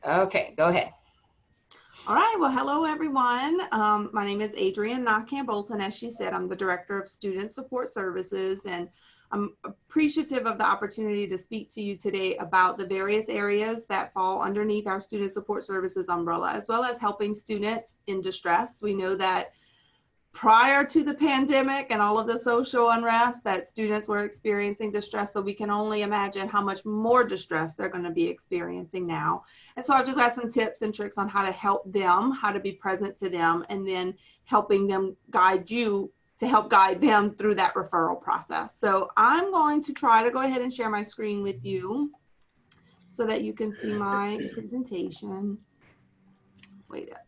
Okay, go ahead. All right, well, hello everyone. My name is Adrienne Knockham-Bolton. As she said, I'm the Director of Student Support Services, and I'm appreciative of the opportunity to speak to you today about the various areas that fall underneath our Student Support Services umbrella, as well as helping students in distress. We know that prior to the pandemic and all of the social unrest that students were experiencing distress, so we can only imagine how much more distress they're going to be experiencing now. And so I've just got some tips and tricks on how to help them, how to be present to them, and then helping them guide you to help guide them through that referral process. So I'm going to try to go ahead and share my screen with you so that you can see my presentation. Wait up.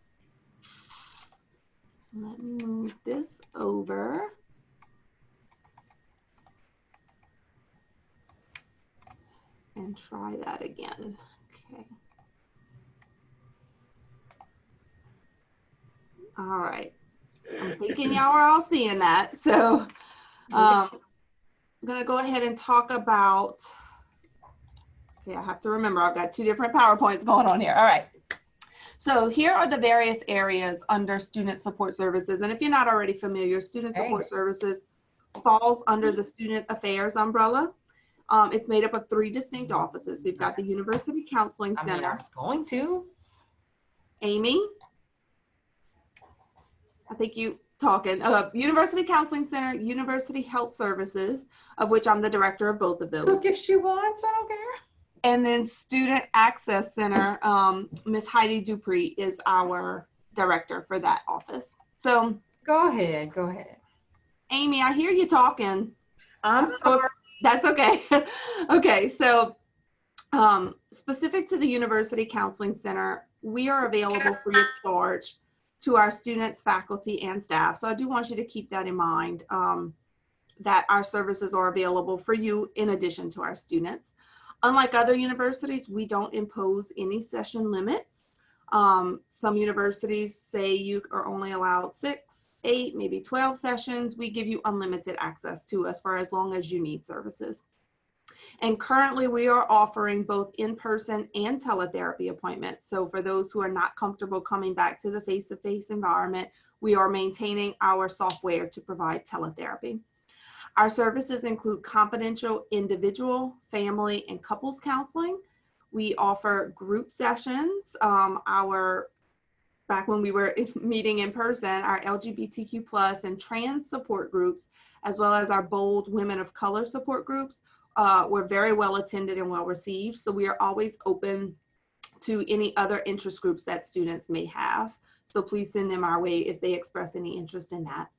Let me move this over. And try that again. Okay. All right. I'm thinking y'all are all seeing that. So I'm going to go ahead and talk about, okay, I have to remember I've got two different PowerPoints going on here. All right. So here are the various areas under Student Support Services. And if you're not already familiar, Student Support Services falls under the Student Affairs umbrella. It's made up of 3 distinct offices. We've got the University Counseling Center. I was going to. Amy, I think you talking. University Counseling Center, University Health Services, of which I'm the director of both of those. Look, if she wants, I don't care. And then Student Access Center, Ms. Heidi Dupree is our director for that office. So go ahead. Amy, I hear you talking. I'm sorry. That's okay. Okay, so specific to the University Counseling Center, we are available free of charge to our students, faculty, and staff. So I do want you to keep that in mind, that our services are available for you in addition to our students. Unlike other universities, we don't impose any session limits. Some universities say you are only allowed 6, 8, maybe 12 sessions. We give you unlimited access to us for as long as you need services. And currently we are offering both in-person and teletherapy appointments. So for those who are not comfortable coming back to the face-to-face environment, we are maintaining our software to provide teletherapy. Our services include confidential individual, family, and couples counseling. We offer group sessions. Back when we were meeting in person, our LGBTQ+ and trans support groups, as well as our BOLD Women of Color support groups, were very well attended and well received. So we are always open to any other interest groups that students may have. So please send them our way if they express any interest in that.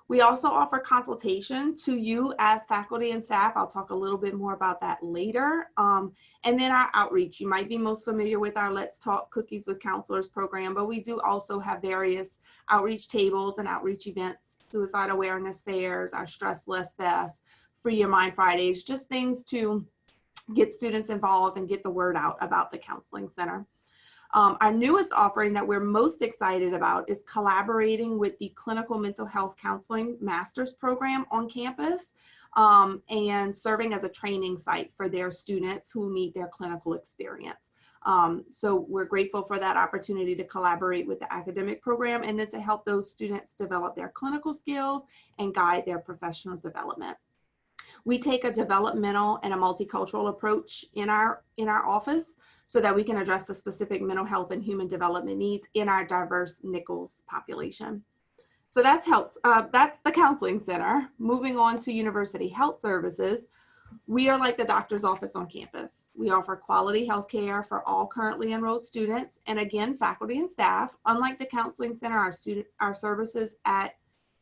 We also offer consultation to you as faculty and staff. I'll talk a little bit more about that later. And then our outreach. You might be most familiar with our Let's Talk Cookies with Counselors program, but we do also have various outreach tables and outreach events, suicide awareness fairs, our Stress Less Fest, Free Your Mind Fridays, just things to get students involved and get the word out about the Counseling Center. Our newest offering that we're most excited about is collaborating with the Clinical Mental Health Counseling Master's Program on campus and serving as a training site for their students who need their clinical experience. So we're grateful for that opportunity to collaborate with the academic program and then to help those students develop their clinical skills and guide their professional development. We take a developmental and a multicultural approach in our office so that we can address the specific mental health and human development needs in our diverse Nichols population. So that's the Counseling Center. Moving on to University Health Services, we are like the doctor's office on campus. We offer quality health care for all currently enrolled students, and again, faculty and staff. Unlike the Counseling Center, our services at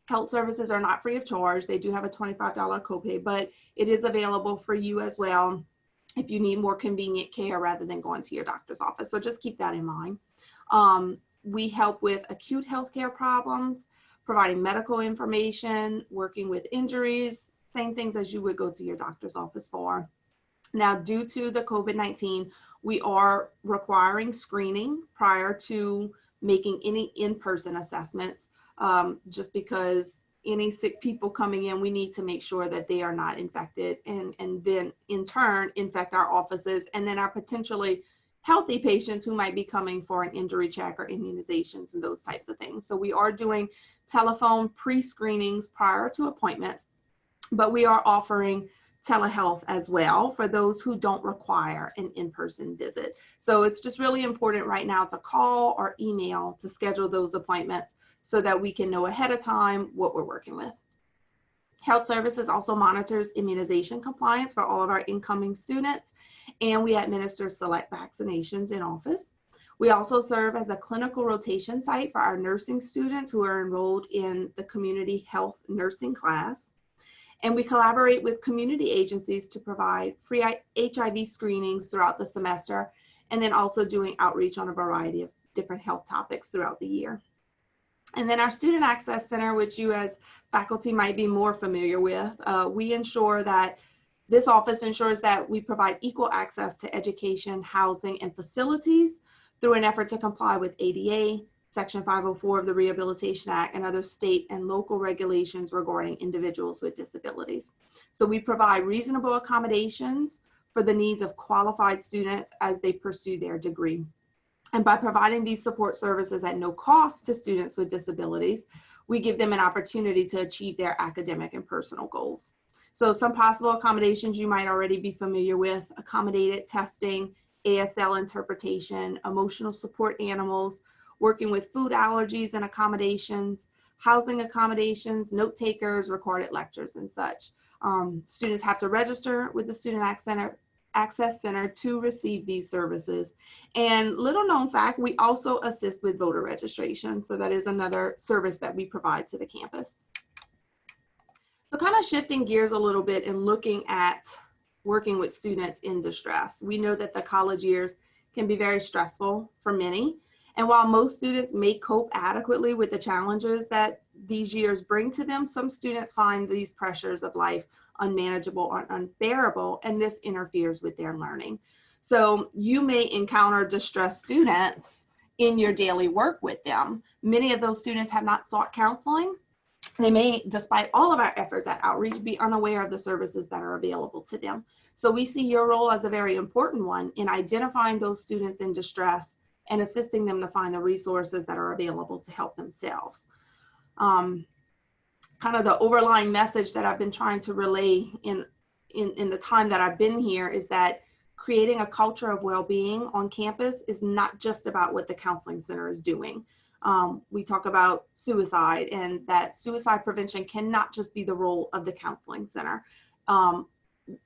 Health Services are not free of charge. They do have a $25 copay, but it is available for you as well if you need more convenient care rather than going to your doctor's office. So just keep that in mind. We help with acute healthcare problems, providing medical information, working with injuries, same things as you would go to your doctor's office for. Now, due to the COVID-19, we are requiring screening prior to making any in-person assessments, just because any sick people coming in, we need to make sure that they are not infected and then in turn infect our offices and then are potentially healthy patients who might be coming for an injury check or immunizations and those types of things. So we are doing telephone pre-screenings prior to appointments, but we are offering telehealth as well for those who don't require an in-person visit. So it's just really important right now to call or email to schedule those appointments so that we can know ahead of time what we're working with. Health Services also monitors immunization compliance for all of our incoming students, and we administer select vaccinations in office. We also serve as a clinical rotation site for our nursing students who are enrolled in the community health nursing class. And we collaborate with community agencies to provide free HIV screenings throughout the semester, and then also doing outreach on a variety of different health topics throughout the year. And then our Student Access Center, which you as faculty might be more familiar with, we ensure that this office ensures that we provide equal access to education, housing, and facilities through an effort to comply with ADA, Section 504 of the Rehabilitation Act, and other state and local regulations regarding individuals with disabilities. So we provide reasonable accommodations for the needs of qualified students as they pursue their degree. And by providing these support services at no cost to students with disabilities, we give them an opportunity to achieve their academic and personal goals. So some possible accommodations you might already be familiar with: accommodated testing, ASL interpretation, emotional support animals, working with food allergies and accommodations, housing accommodations, note takers, recorded lectures, and such. Students have to register with the Student Access Center to receive these services. And little known fact, we also assist with voter registration. So that is another service that we provide to the campus. So kind of shifting gears a little bit and looking at working with students in distress. We know that the college years can be very stressful for many. And while most students may cope adequately with the challenges that these years bring to them, some students find these pressures of life unmanageable or unbearable, and this interferes with their learning. So you may encounter distressed students in your daily work with them. Many of those students have not sought counseling. They may, despite all of our efforts at outreach, be unaware of the services that are available to them. So we see your role as a very important one in identifying those students in distress and assisting them to find the resources that are available to help themselves. Kind of the overlying message that I've been trying to relay in the time that I've been here is that creating a culture of well-being on campus is not just about what the counseling center is doing. We talk about suicide, and that suicide prevention cannot just be the role of the counseling center.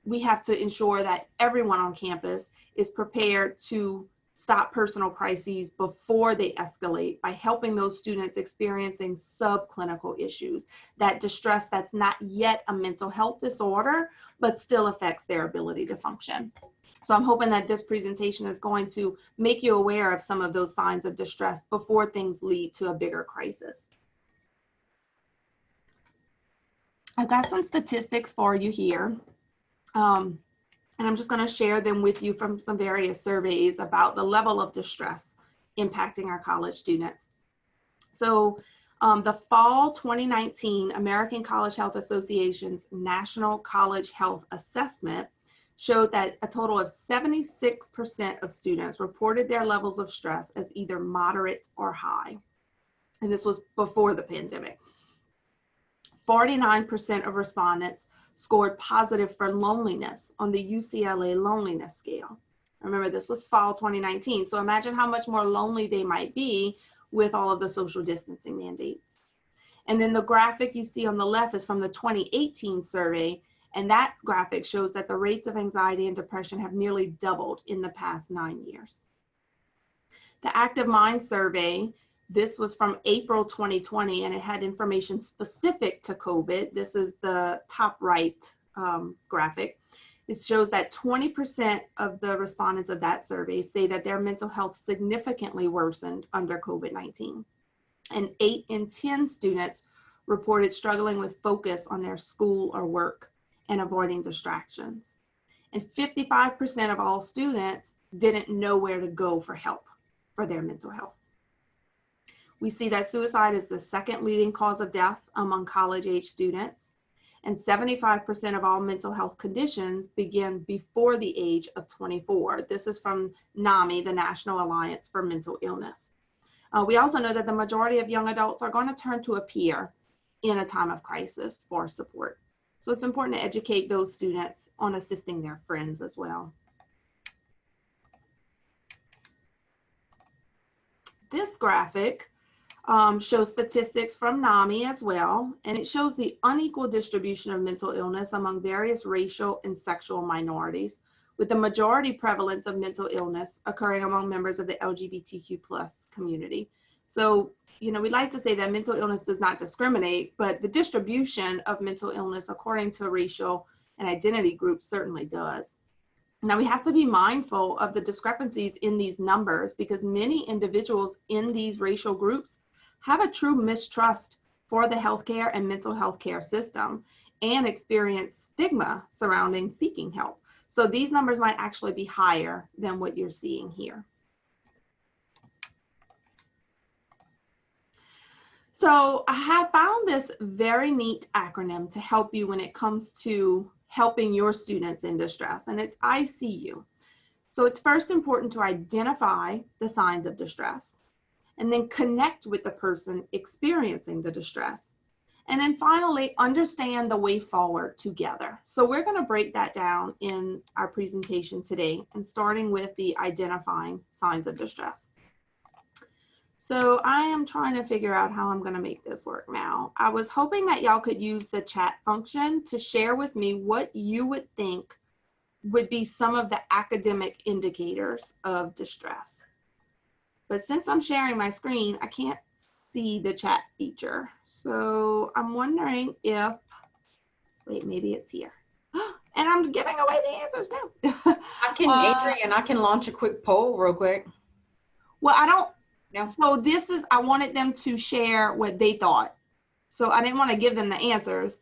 We have to ensure that everyone on campus is prepared to stop personal crises before they escalate by helping those students experiencing subclinical issues, that distress that's not yet a mental health disorder, but still affects their ability to function. So I'm hoping that this presentation is going to make you aware of some of those signs of distress before things lead to a bigger crisis. I've got some statistics for you here. And I'm just going to share them with you from some various surveys about the level of distress impacting our college students. So the fall 2019 American College Health Association's National College Health Assessment showed that a total of 76% of students reported their levels of stress as either moderate or high. And this was before the pandemic. 49% of respondents scored positive for loneliness on the UCLA loneliness scale. Remember, this was fall 2019. So imagine how much more lonely they might be with all of the social distancing mandates. And then the graphic you see on the left is from the 2018 survey. And that graphic shows that the rates of anxiety and depression have nearly doubled in the past 9 years. The Active Mind survey, this was from April 2020, and it had information specific to COVID. This is the top right graphic. It shows that 20% of the respondents of that survey say that their mental health significantly worsened under COVID-19. And 8 in 10 students reported struggling with focus on their school or work and avoiding distractions. And 55% of all students didn't know where to go for help for their mental health. We see that suicide is the second leading cause of death among college-age students. and 75% of all mental health conditions begin before the age of 24. This is from NAMI, the National Alliance for Mental Illness. We also know that the majority of young adults are going to turn to a peer in a time of crisis for support. So it's important to educate those students on assisting their friends as well. This graphic shows statistics from NAMI as well, and it shows the unequal distribution of mental illness among various racial and sexual minorities, with the majority prevalence of mental illness occurring among members of the LGBTQ+ community. So, you know, we like to say that mental illness does not discriminate, but the distribution of mental illness according to racial and identity groups certainly does. Now, we have to be mindful of the discrepancies in these numbers because many individuals in these racial groups have a true mistrust for the healthcare and mental health care system and experience stigma surrounding seeking help. So these numbers might actually be higher than what you're seeing here. So I have found this very neat acronym to help you when it comes to helping your students in distress, and it's ICU. So it's first important to identify the signs of distress, and then connect with the person experiencing the distress. And then finally, understand the way forward together. So we're going to break that down in our presentation today, and starting with the identifying signs of distress. So I am trying to figure out how I'm going to make this work now. I was hoping that y'all could use the chat function to share with me what you would think would be some of the academic indicators of distress. But since I'm sharing my screen, I can't see the chat feature. So I'm wondering if, wait, maybe it's here. And I'm giving away the answers now. Adrian, I can launch a quick poll real quick. Well, I don't, No. So this is, I wanted them to share what they thought. So I didn't want to give them the answers.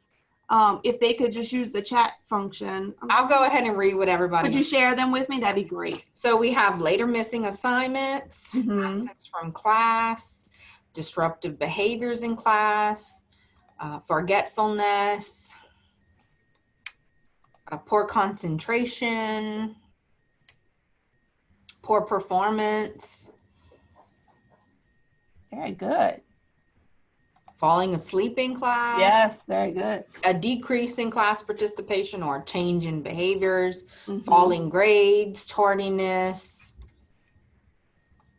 If they could just use the chat function. I'll go ahead and read what everybody. Could you share them with me? That'd be great. So we have later missing assignments, absence from class, disruptive behaviors in class, forgetfulness, poor concentration, poor performance. Very good. Falling asleep in class. Yes, very good. A decrease in class participation or change in behaviors, falling grades, tardiness.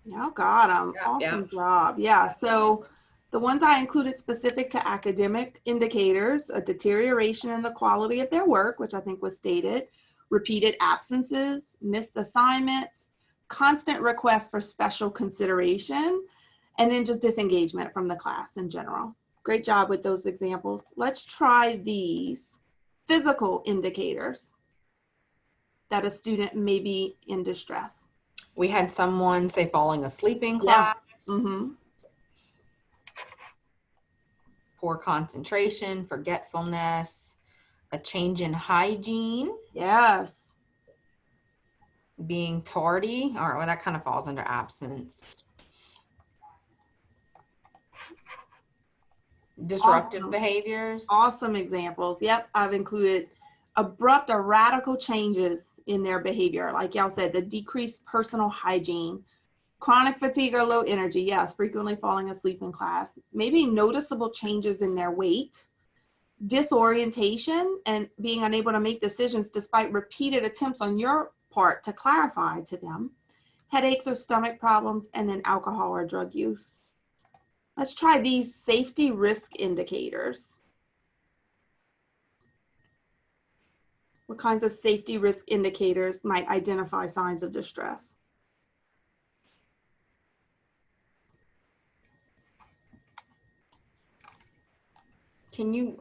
Y'all got them. Awesome job. Yeah, so the ones I included specific to academic indicators, a deterioration in the quality of their work, which I think was stated, repeated absences, missed assignments, constant requests for special consideration, and then just disengagement from the class in general. Great job with those examples. Let's try these physical indicators that a student may be in distress. We had someone say falling asleep in class, poor concentration, forgetfulness, a change in hygiene. Yes. Being tardy, or well, that kind of falls under absence. Disruptive behaviors. Awesome examples. Yep, I've included abrupt or radical changes in their behavior. Like y'all said, the decreased personal hygiene, chronic fatigue or low energy. Yes, frequently falling asleep in class. Maybe noticeable changes in their weight, disorientation, and being unable to make decisions despite repeated attempts on your part to clarify to them, headaches or stomach problems, and then alcohol or drug use. Let's try these safety risk indicators. What kinds of safety risk indicators might identify signs of distress? Can you,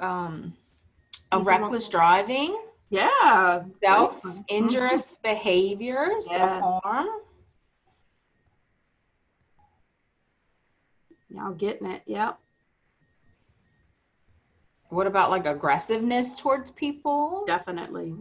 reckless driving? Yeah. Self-injurious behaviors, self-harm. Y'all getting it, yep. What about like aggressiveness towards people? Definitely.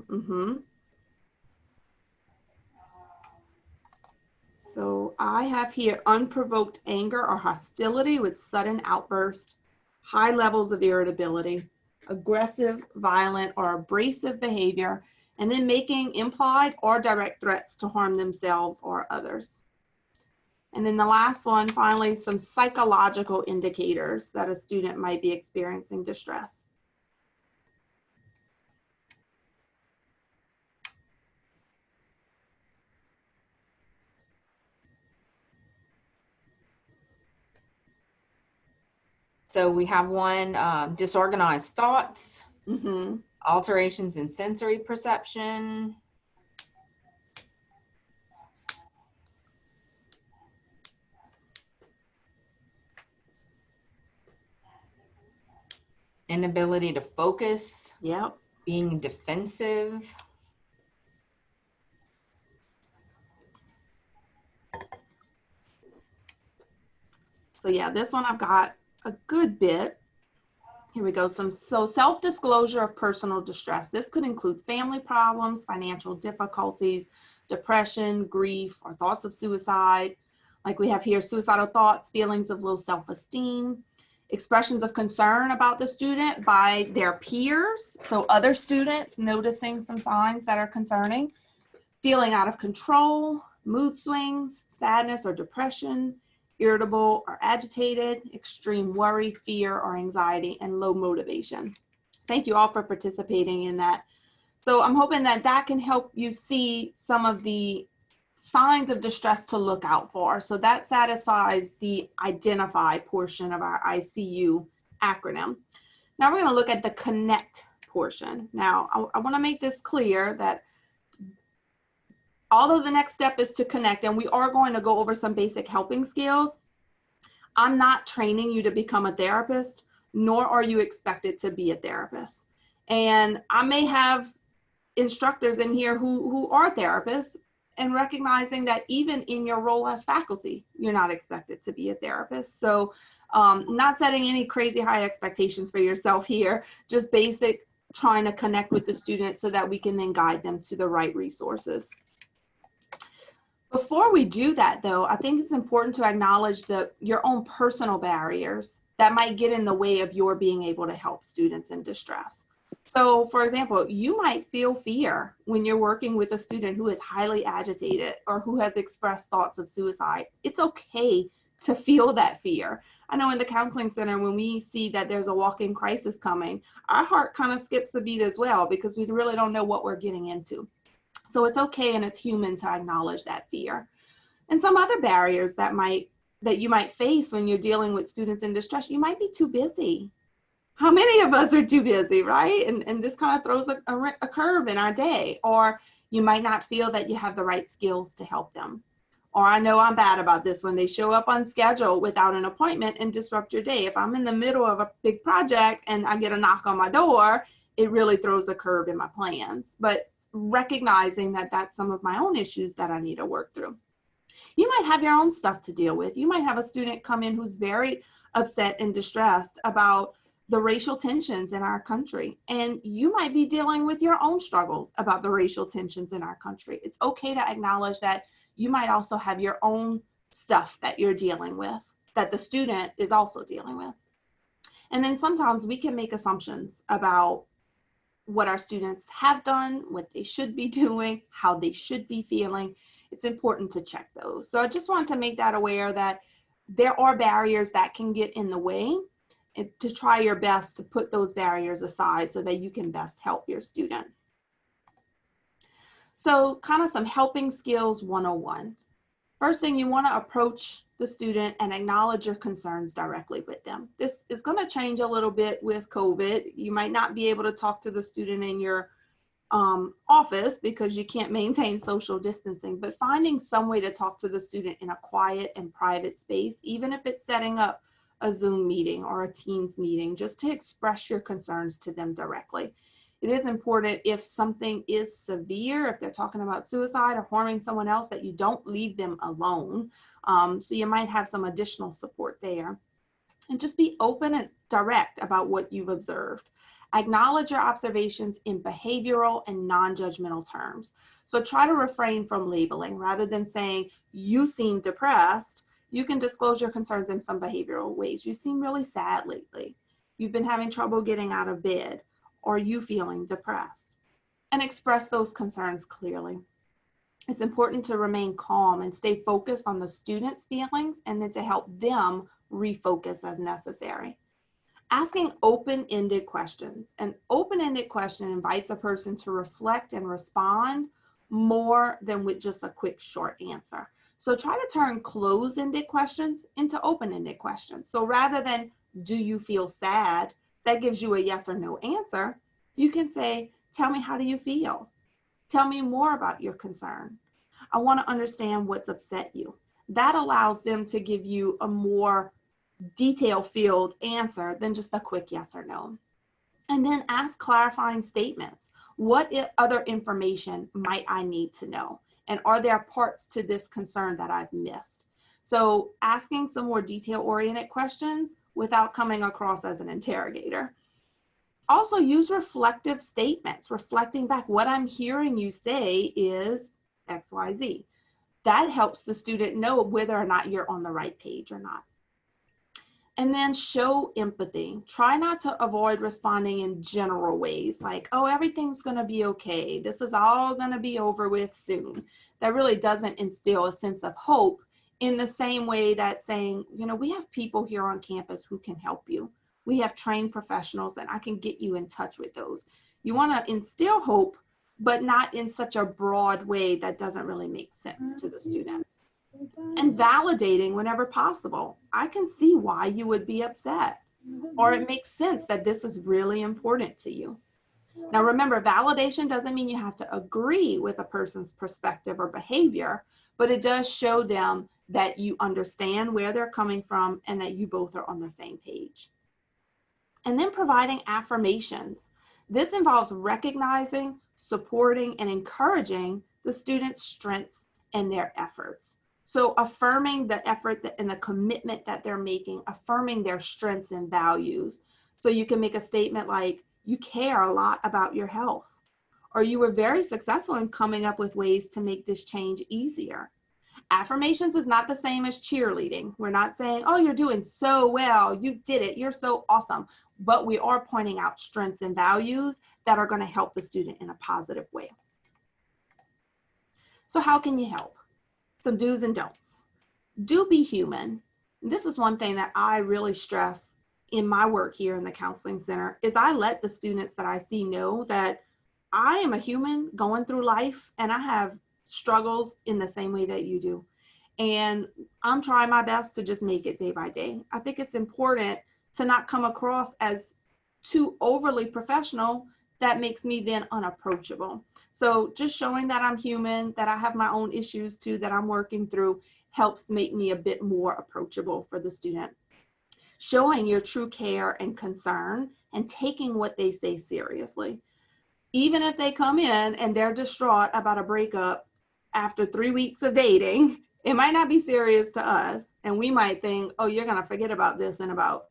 So I have here unprovoked anger or hostility with sudden outburst, high levels of irritability. aggressive, violent, or abrasive behavior, and then making implied or direct threats to harm themselves or others. And then the last one, finally, some psychological indicators that a student might be experiencing distress. So we have one, disorganized thoughts, Mm-hmm. alterations in sensory perception, inability to focus, Yep. being defensive. So yeah, this one I've got a good bit. Here we go. So self-disclosure of personal distress. This could include family problems, financial difficulties, depression, grief, or thoughts of suicide. Like we have here, suicidal thoughts, feelings of low self-esteem, expressions of concern about the student by their peers. So other students noticing some signs that are concerning, feeling out of control, mood swings, sadness or depression, irritable or agitated, extreme worry, fear or anxiety, and low motivation. Thank you all for participating in that. So I'm hoping that that can help you see some of the signs of distress to look out for. So that satisfies the identify portion of our ICU acronym. Now we're going to look at the connect portion. Now I want to make this clear that although the next step is to connect, and we are going to go over some basic helping skills, I'm not training you to become a therapist, nor are you expected to be a therapist. And I may have instructors in here who are therapists, and recognizing that even in your role as faculty, you're not expected to be a therapist. So not setting any crazy high expectations for yourself here, just basic trying to connect with the students so that we can then guide them to the right resources. Before we do that, though, I think it's important to acknowledge your own personal barriers that might get in the way of your being able to help students in distress. So, for example, you might feel fear when you're working with a student who is highly agitated or who has expressed thoughts of suicide. It's okay to feel that fear. I know in the counseling center, when we see that there's a walk-in crisis coming, our heart kind of skips a beat as well, because we really don't know what we're getting into. So it's okay and it's human to acknowledge that fear. And some other barriers that you might face when you're dealing with students in distress, you might be too busy. How many of us are too busy, right? And this kind of throws a curve in our day. Or you might not feel that you have the right skills to help them. Or I know I'm bad about this, when they show up on schedule without an appointment and disrupt your day. If I'm in the middle of a big project and I get a knock on my door, it really throws a curve in my plans. But recognizing that that's some of my own issues that I need to work through. You might have your own stuff to deal with. You might have a student come in who's very upset and distressed about the racial tensions in our country. And you might be dealing with your own struggles about the racial tensions in our country. It's okay to acknowledge that you might also have your own stuff that you're dealing with, that the student is also dealing with. And then sometimes we can make assumptions about what our students have done, what they should be doing, how they should be feeling. It's important to check those. So I just wanted to make that aware that there are barriers that can get in the way, and to try your best to put those barriers aside so that you can best help your student. So kind of some helping skills 101. First thing, you want to approach the student and acknowledge your concerns directly with them. This is going to change a little bit with COVID. You might not be able to talk to the student in your office because you can't maintain social distancing, but finding some way to talk to the student in a quiet and private space, even if it's setting up a Zoom meeting or a Teams meeting, just to express your concerns to them directly. It is important, if something is severe, if they're talking about suicide or harming someone else, that you don't leave them alone. So you might have some additional support there. And just be open and direct about what you've observed. Acknowledge your observations in behavioral and non-judgmental terms. So try to refrain from labeling. Rather than saying, you seem depressed, you can disclose your concerns in some behavioral ways. You seem really sad lately. you've been having trouble getting out of bed, or you feeling depressed, and express those concerns clearly. It's important to remain calm and stay focused on the student's feelings, and then to help them refocus as necessary. Asking open-ended questions. An open-ended question invites a person to reflect and respond more than with just a quick short answer. So try to turn closed-ended questions into open-ended questions. So rather than, do you feel sad? That gives you a yes or no answer. You can say, tell me, how do you feel? Tell me more about your concern. I want to understand what's upset you. That allows them to give you a more detail-filled answer than just a quick yes or no. And then ask clarifying statements. What other information might I need to know? And are there parts to this concern that I've missed? So asking some more detail-oriented questions without coming across as an interrogator. Also use reflective statements, reflecting back, what I'm hearing you say is XYZ. That helps the student know whether or not you're on the right page or not. And then show empathy. Try not to avoid responding in general ways like, oh, everything's going to be okay. This is all going to be over with soon. That really doesn't instill a sense of hope, in the same way that saying, you know, we have people here on campus who can help you. We have trained professionals and I can get you in touch with those. You want to instill hope, but not in such a broad way that doesn't really make sense to the student. And validating whenever possible. I can see why you would be upset, or it makes sense that this is really important to you. Now remember, validation doesn't mean you have to agree with a person's perspective or behavior, but it does show them that you understand where they're coming from and that you both are on the same page. And then providing affirmations. This involves recognizing, supporting, and encouraging the student's strengths and their efforts. So affirming the effort and the commitment that they're making, affirming their strengths and values. So you can make a statement like, you care a lot about your health, or you were very successful in coming up with ways to make this change easier. Affirmations is not the same as cheerleading. We're not saying, oh, you're doing so well, you did it, you're so awesome. But we are pointing out strengths and values that are going to help the student in a positive way. So how can you help? Some do's and don'ts. Do be human. This is one thing that I really stress in my work here in the Counseling Center, is I let the students that I see know that I am a human going through life and I have struggles in the same way that you do. And I'm trying my best to just make it day by day. I think it's important to not come across as too overly professional. That makes me then unapproachable. So just showing that I'm human, that I have my own issues too, that I'm working through, helps make me a bit more approachable for the student. Showing your true care and concern and taking what they say seriously. Even if they come in and they're distraught about a breakup after 3 weeks of dating, it might not be serious to us. And we might think, oh, you're going to forget about this in about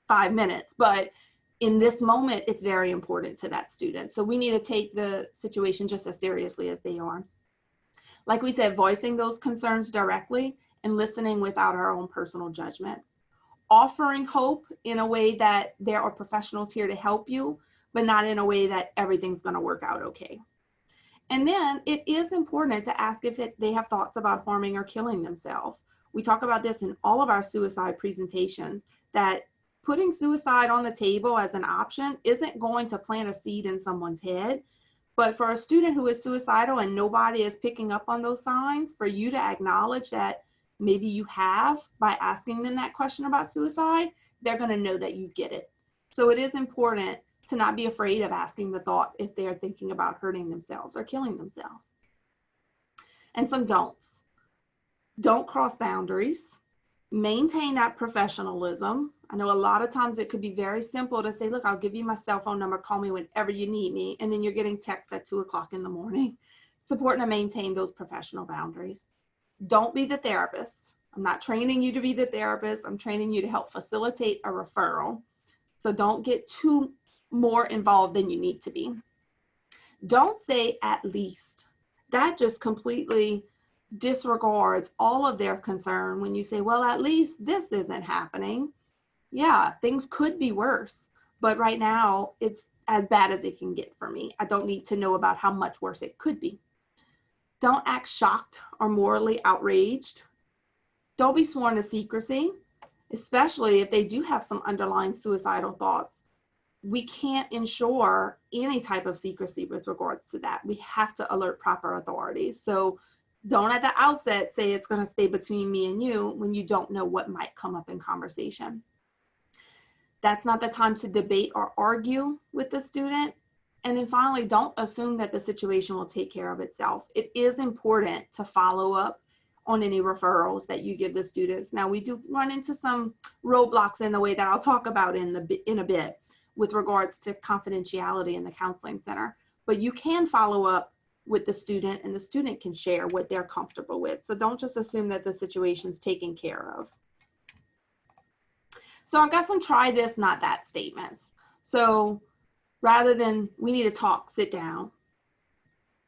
5 minutes. But in this moment, it's very important to that student. So we need to take the situation just as seriously as they are. Like we said, voicing those concerns directly and listening without our own personal judgment. Offering hope in a way that there are professionals here to help you, but not in a way that everything's going to work out okay. And then it is important to ask if they have thoughts about harming or killing themselves. We talk about this in all of our suicide presentations, that putting suicide on the table as an option isn't going to plant a seed in someone's head. But for a student who is suicidal and nobody is picking up on those signs, for you to acknowledge that maybe you have, by asking them that question about suicide, they're going to know that you get it. So it is important to not be afraid of asking the thought if they're thinking about hurting themselves or killing themselves. And some don'ts. Don't cross boundaries. Maintain that professionalism. I know a lot of times it could be very simple to say, look, I'll give you my cell phone number, call me whenever you need me, and then you're getting texts at 2 o'clock in the morning. It's important to maintain those professional boundaries. Don't be the therapist. I'm not training you to be the therapist. I'm training you to help facilitate a referral. So don't get too more involved than you need to be. Don't say at least. That just completely disregards all of their concern when you say, well, at least this isn't happening. Yeah, things could be worse. but right now it's as bad as it can get for me. I don't need to know about how much worse it could be. Don't act shocked or morally outraged. Don't be sworn to secrecy, especially if they do have some underlying suicidal thoughts. We can't ensure any type of secrecy with regards to that. We have to alert proper authorities. So don't at the outset say it's going to stay between me and you when you don't know what might come up in conversation. That's not the time to debate or argue with the student. And then finally, don't assume that the situation will take care of itself. It is important to follow up on any referrals that you give the students. Now, we do run into some roadblocks in the way that I'll talk about in a bit with regards to confidentiality in the counseling center, but you can follow up with the student and the student can share what they're comfortable with. So don't just assume that the situation's taken care of. So I've got some try this, not that statements. So rather than we need to talk, sit down,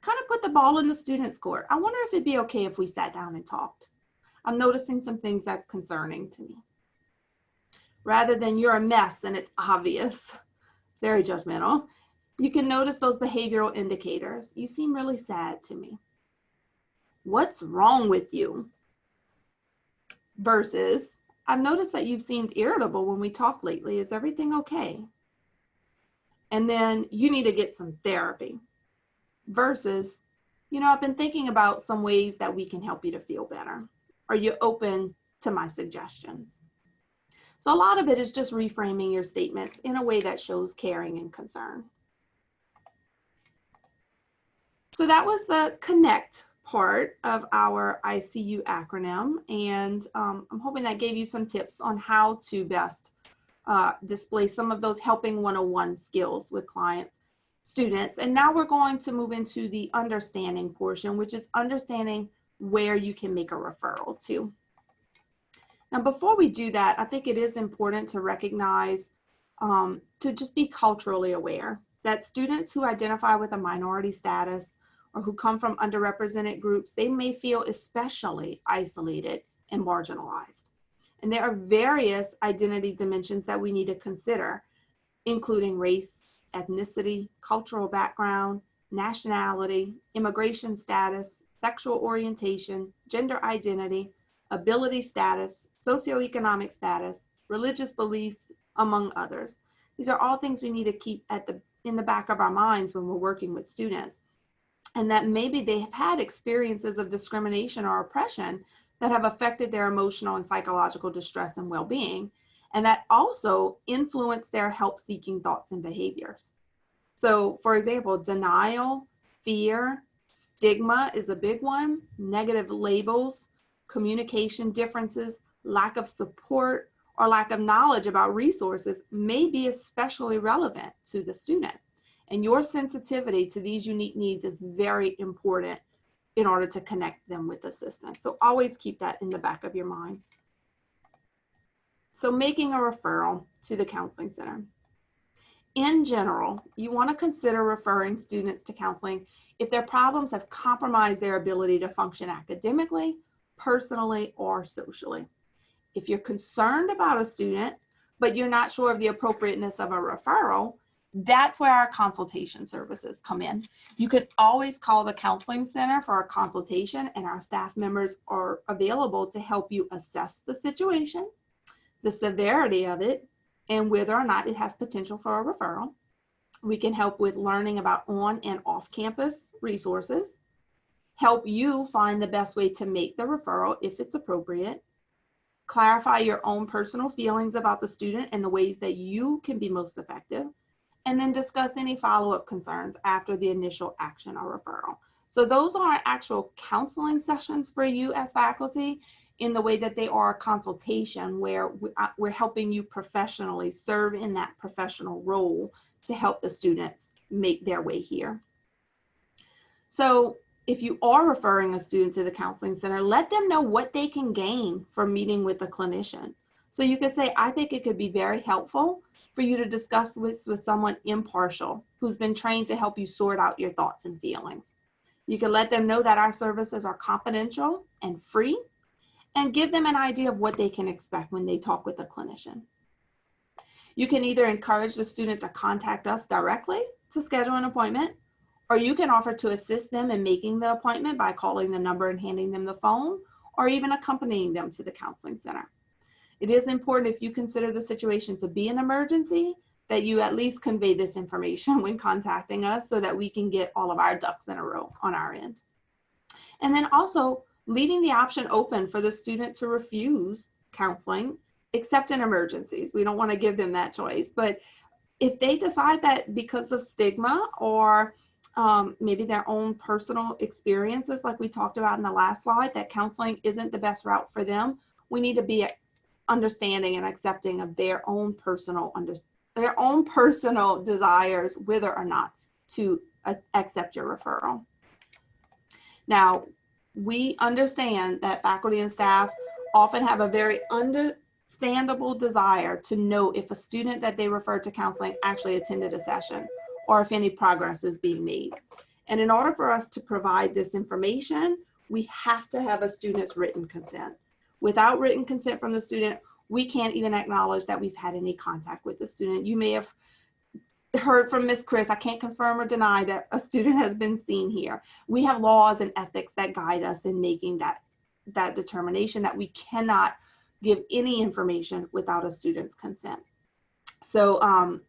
kind of put the ball in the student's court. I wonder if it'd be okay if we sat down and talked. I'm noticing some things that's concerning to me. Rather than you're a mess and it's obvious, very judgmental, you can notice those behavioral indicators. You seem really sad to me. What's wrong with you? Versus, I've noticed that you've seemed irritable when we talk lately. Is everything okay? And then you need to get some therapy. Versus, you know, I've been thinking about some ways that we can help you to feel better. Are you open to my suggestions? So a lot of it is just reframing your statements in a way that shows caring and concern. So that was the CONNECT part of our ICU acronym. And I'm hoping that gave you some tips on how to best display some of those helping 101 skills with clients, students. And now we're going to move into the understanding portion, which is understanding where you can make a referral to. Now, before we do that, I think it is important to recognize, to just be culturally aware that students who identify with a minority status or who come from underrepresented groups, they may feel especially isolated and marginalized. And there are various identity dimensions that we need to consider, including race, ethnicity, cultural background, nationality, immigration status, sexual orientation, gender identity, ability status, socioeconomic status, religious beliefs, among others. These are all things we need to keep in the back of our minds when we're working with students. And that maybe they have had experiences of discrimination or oppression that have affected their emotional and psychological distress and well-being, and that also influence their help-seeking thoughts and behaviors. So, for example, denial, fear, stigma is a big one, negative labels, communication differences, lack of support, or lack of knowledge about resources may be especially relevant to the student. And your sensitivity to these unique needs is very important in order to connect them with assistance. So always keep that in the back of your mind. So making a referral to the counseling center. In general, you want to consider referring students to counseling if their problems have compromised their ability to function academically, personally, or socially. If you're concerned about a student, but you're not sure of the appropriateness of a referral, that's where our consultation services come in. You can always call the counseling center for a consultation, and our staff members are available to help you assess the situation, the severity of it, and whether or not it has potential for a referral. We can help with learning about on and off campus resources, help you find the best way to make the referral if it's appropriate, clarify your own personal feelings about the student and the ways that you can be most effective, and then discuss any follow-up concerns after the initial action or referral. So those are actual counseling sessions for you as faculty in the way that they are a consultation where we're helping you professionally serve in that professional role to help the students make their way here. So if you are referring a student to the counseling center, let them know what they can gain from meeting with a clinician. So you could say, I think it could be very helpful for you to discuss with someone impartial who's been trained to help you sort out your thoughts and feelings. You can let them know that our services are confidential and free, and give them an idea of what they can expect when they talk with a clinician. You can either encourage the student to contact us directly to schedule an appointment, or you can offer to assist them in making the appointment by calling the number and handing them the phone, or even accompanying them to the counseling center. It is important, if you consider the situation to be an emergency, that you at least convey this information when contacting us so that we can get all of our ducks in a row on our end. And then also leaving the option open for the student to refuse counseling, except in emergencies. We don't want to give them that choice. But if they decide that because of stigma or maybe their own personal experiences, like we talked about in the last slide, that counseling isn't the best route for them, we need to be understanding and accepting of their own personal desires, whether or not to accept your referral. Now, we understand that faculty and staff often have a very understandable desire to know if a student that they refer to counseling actually attended a session or if any progress is being made. And in order for us to provide this information, we have to have a student's written consent. Without written consent from the student, we can't even acknowledge that we've had any contact with the student. You may have heard from Ms. Chris, I can't confirm or deny that a student has been seen here. We have laws and ethics that guide us in making that determination that we cannot give any information without a student's consent. So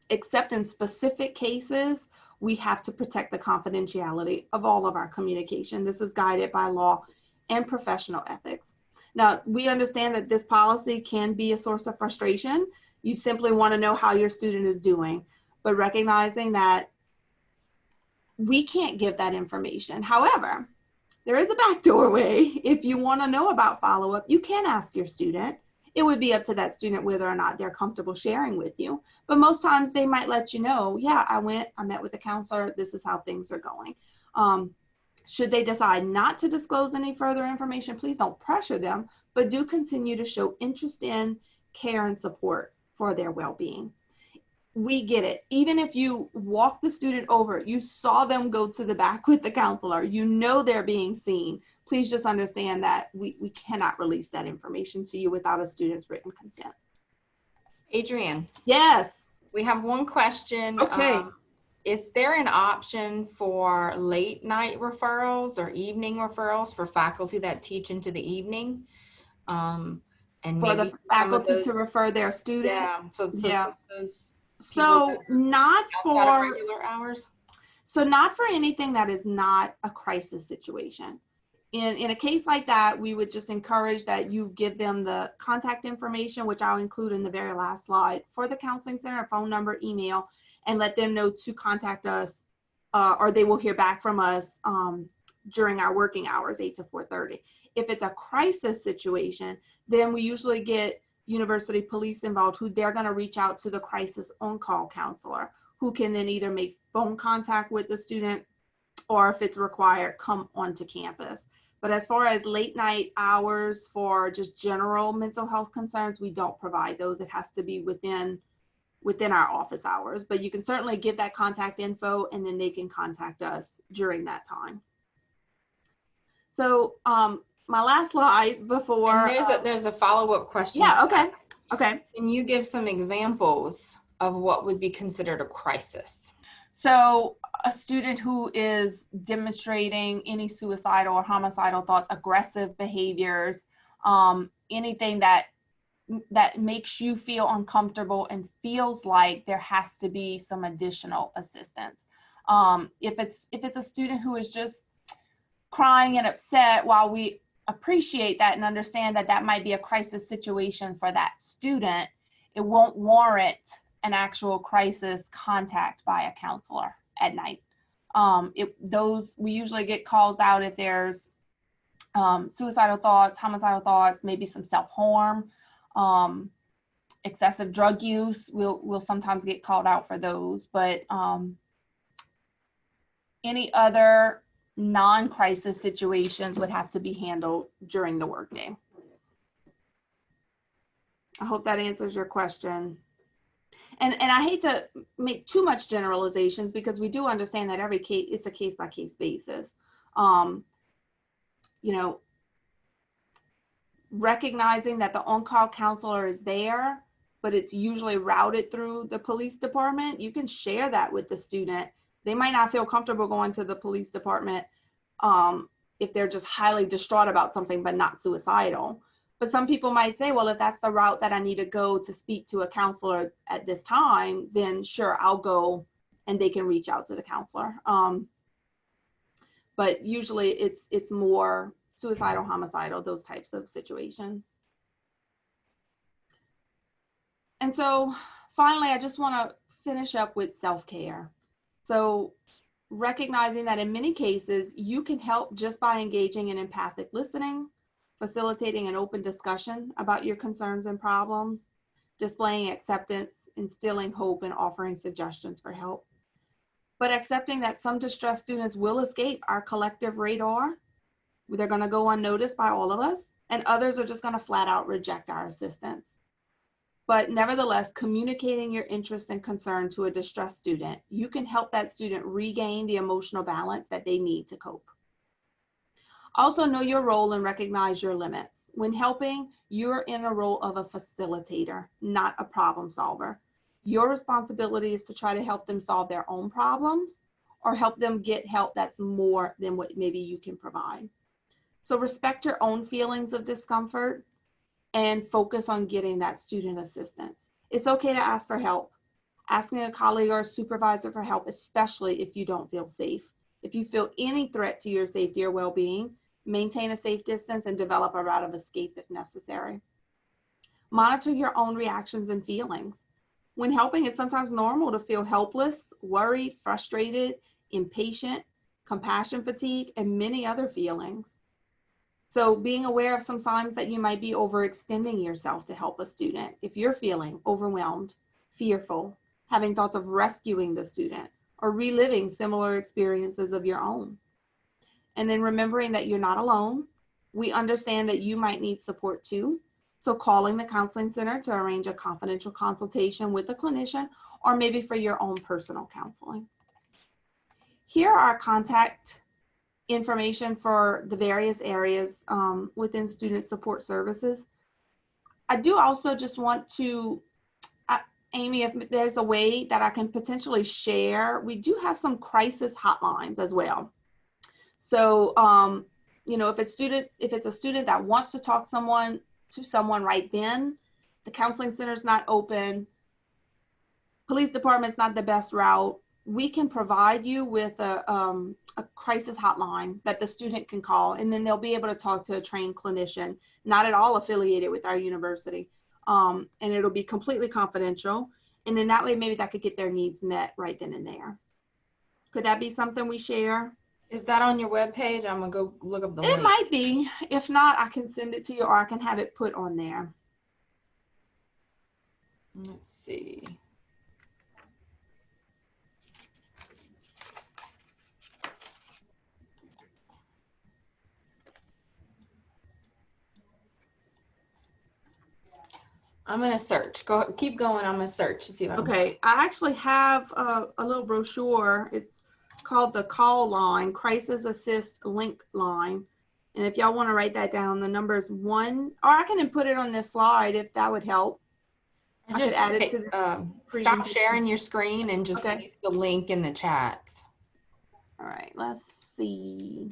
except in specific cases, we have to protect the confidentiality of all of our communication. This is guided by law and professional ethics. Now, we understand that this policy can be a source of frustration. You simply want to know how your student is doing, but recognizing that we can't give that information. However, there is a backdoor way. If you want to know about follow-up, you can ask your student. It would be up to that student whether or not they're comfortable sharing with you. But most times they might let you know, yeah, I met with the counselor, this is how things are going. Should they decide not to disclose any further information, please don't pressure them, but do continue to show interest in, care, and support for their well-being. We get it. Even if you walk the student over, you saw them go to the back with the counselor, you know they're being seen, please just understand that we cannot release that information to you without a student's written consent. Adrienne. Yes. We have one question. Okay. Is there an option for late night referrals or evening referrals for faculty that teach into the evening? And For maybe the faculty to refer their student? Yeah. So those So not for regular hours? So not for anything that is not a crisis situation. In a case like that, we would just encourage that you give them the contact information, which I'll include in the very last slide, for the counseling center, phone number, email, and let them know to contact us, or they will hear back from us during our working hours, 8 to 4:30. If it's a crisis situation, then we usually get University Police involved, who they're going to reach out to the crisis on-call counselor, who can then either make phone contact with the student, or if it's required, come onto campus. But as far as late night hours for just general mental health concerns, we don't provide those. It has to be within our office hours, but you can certainly give that contact info and then they can contact us during that time. So my last slide before. And there's a follow-up question. Yeah, okay. Okay. Can you give some examples of what would be considered a crisis? So a student who is demonstrating any suicidal or homicidal thoughts, aggressive behaviors, anything that makes you feel uncomfortable and feels like there has to be some additional assistance. If it's a student who is just crying and upset, while we appreciate that and understand that that might be a crisis situation for that student, it won't warrant an actual crisis contact by a counselor at night. We usually get calls out if there's suicidal thoughts, homicidal thoughts, maybe some self-harm, excessive drug use. We'll sometimes get called out for those, but any other non-crisis situations would have to be handled during the workday. I hope that answers your question. And I hate to make too much generalizations, because we do understand that every case, it's a case-by-case basis. Recognizing that the on-call counselor is there but it's usually routed through the police department, you can share that with the student. They might not feel comfortable going to the police department if they're just highly distraught about something, but not suicidal. But some people might say, well, if that's the route that I need to go to speak to a counselor at this time, then sure, I'll go and they can reach out to the counselor. But usually it's more suicidal, homicidal, those types of situations. And so finally, I just want to finish up with self-care. So recognizing that in many cases, you can help just by engaging in empathic listening, facilitating an open discussion about your concerns and problems, displaying acceptance, instilling hope, and offering suggestions for help. But accepting that some distressed students will escape our collective radar. They're going to go unnoticed by all of us, and others are just going to flat out reject our assistance. But nevertheless, communicating your interest and concern to a distressed student, you can help that student regain the emotional balance that they need to cope. Also, know your role and recognize your limits. When helping, you're in a role of a facilitator, not a problem solver. Your responsibility is to try to help them solve their own problems or help them get help that's more than what maybe you can provide. So respect your own feelings of discomfort and focus on getting that student assistance. It's okay to ask for help. Asking a colleague or a supervisor for help, especially if you don't feel safe. If you feel any threat to your safety or well-being, maintain a safe distance and develop a route of escape if necessary. Monitor your own reactions and feelings. When helping, it's sometimes normal to feel helpless, worried, frustrated, impatient, compassion fatigue, and many other feelings. So being aware of some signs that you might be overextending yourself to help a student. If you're feeling overwhelmed, fearful, having thoughts of rescuing the student, or reliving similar experiences of your own. And then remembering that you're not alone. We understand that you might need support too. So calling the counseling center to arrange a confidential consultation with a clinician, or maybe for your own personal counseling. Here are our contact information for the various areas within student support services. I do also just want to, Amy, if there's a way that I can potentially share, we do have some crisis hotlines as well. So, you know, if it's a student that wants to talk to someone right then, the counseling center's not open, police department's not the best route, we can provide you with a crisis hotline that the student can call, and then they'll be able to talk to a trained clinician, not at all affiliated with our university. And it'll be completely confidential. And then that way, maybe that could get their needs met right then and there. Could that be something we share? Is that on your webpage? I'm gonna go look up the link. It might be. If not, I can send it to you, or I can have it put on there. Let's see. I'm gonna search. Keep going. I'm gonna search to see if I can. Okay, I actually have a little brochure. It's called the Call Line, Crisis Assist Link Line. And if y'all want to write that down, the number is 1, or I can put it on this slide if that would help. I could add it to the stop sharing your screen and just leave the link in the chat. All right, let's see.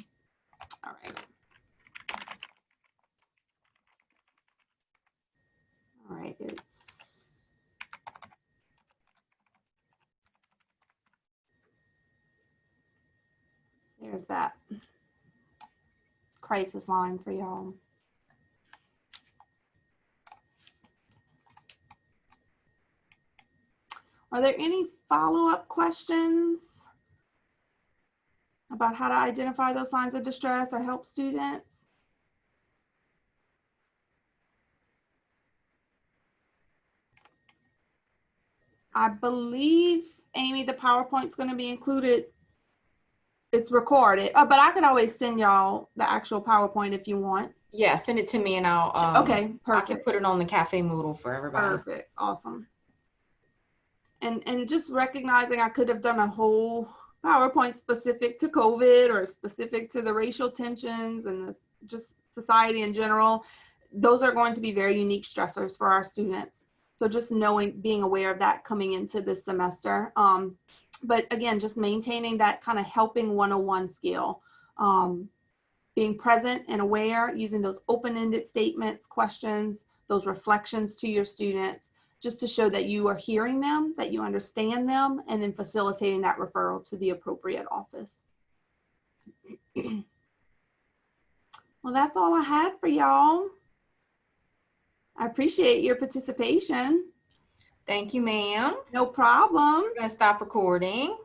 All right. All right, there's that crisis line for y'all. Are there any follow-up questions about how to identify those signs of distress or help students? I believe, Amy, the PowerPoint's going to be included. It's recorded, but I can always send y'all the actual PowerPoint if you want. Yeah, send it to me and I'll okay, perfect. I can put it on the Cafe Moodle for everybody. Perfect, awesome. And just recognizing I could have done a whole PowerPoint specific to COVID or specific to the racial tensions and just society in general. Those are going to be very unique stressors for our students. So just knowing, being aware of that coming into this semester. But again, just maintaining that kind of helping 101 skill. Being present and aware, using those open-ended statements, questions, those reflections to your students, just to show that you are hearing them, that you understand them, and then facilitating that referral to the appropriate office. Well, that's all I had for y'all. I appreciate your participation. Thank you, ma'am. No problem. We're going to stop recording.